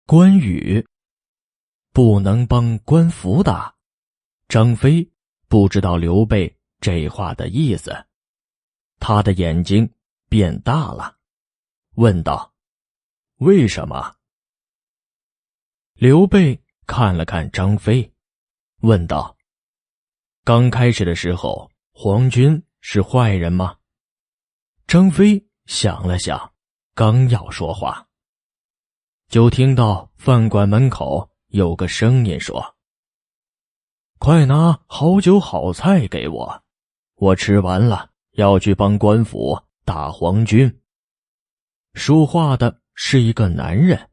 关羽不能帮关服打。张飞不知道刘备这话的意思，他的眼睛变大了，问道：为什么？刘备看了看张飞，问道：刚开始的时候，黄军是坏人吗？张飞想了想，刚要说话，就听到饭馆门口有个声音说：快拿好酒好菜给我，我吃完了要去帮官府打黄军。说话的是一个男人，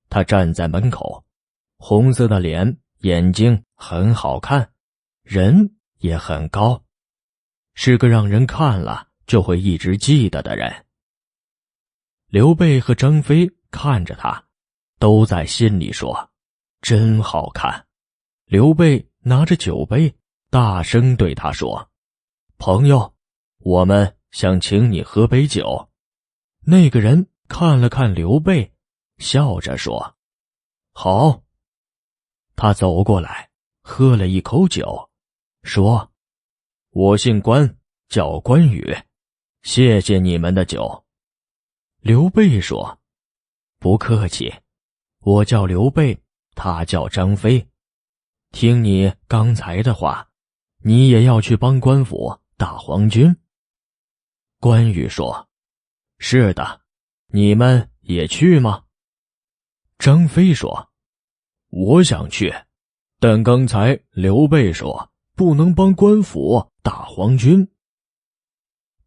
他站在门口，红色的脸，眼睛很好看，人也很高，是个让人看了就会一直记得的人。刘备和张飞看着他，都在心里说：真好看。刘备拿着酒杯，大声对他说：朋友，我们想请你喝杯酒。那个人看了看刘备，笑着说：好。他走过来，喝了一口酒，说：我姓关，叫关羽，谢谢你们的酒。刘备说：不客气，我叫刘备，他叫张飞。听你刚才的话，你也要去帮官府打黄军？关羽说：是的，你们也去吗？张飞说：我想去，但刚才刘备说不能帮官府打黄军。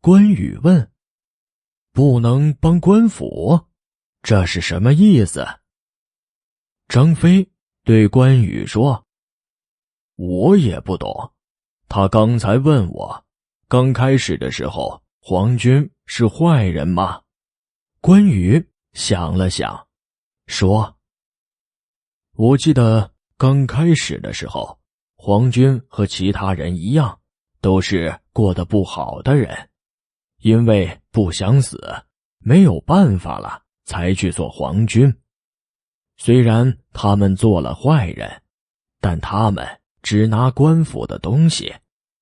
关羽问：不能帮官府，这是什么意思？张飞对关羽说：我也不懂，他刚才问我，刚开始的时候，黄军是坏人吗？关羽想了想，说：我记得刚开始的时候，黄军和其他人一样，都是过得不好的人，因为不想死，没有办法了，才去做黄军。虽然他们做了坏人，但他们只拿官府的东西，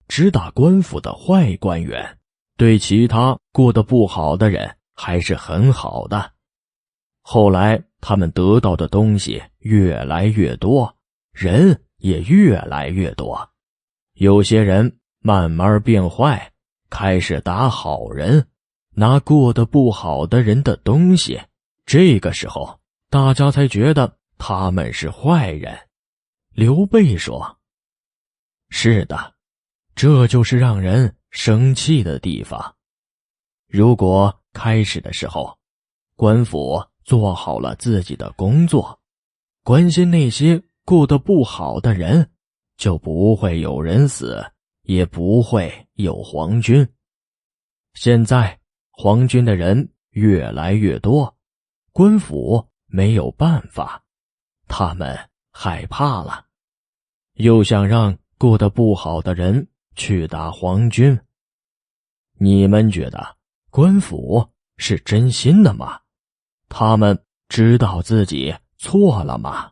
只打官府的坏官员，对其他过得不好的人还是很好的。后来他们得到的东西越来越多，人也越来越多，有些人慢慢变坏，开始打好人，拿过得不好的人的东西，这个时候大家才觉得他们是坏人。刘备说：是的，这就是让人生气的地方。如果开始的时候，官府做好了自己的工作，关心那些过得不好的人，就不会有人死，也不会有黄军。现在黄军的人越来越多，官府没有办法，他们害怕了，又想让过得不好的人去打黄军。你们觉得官府是真心的吗？他们知道自己错了吗？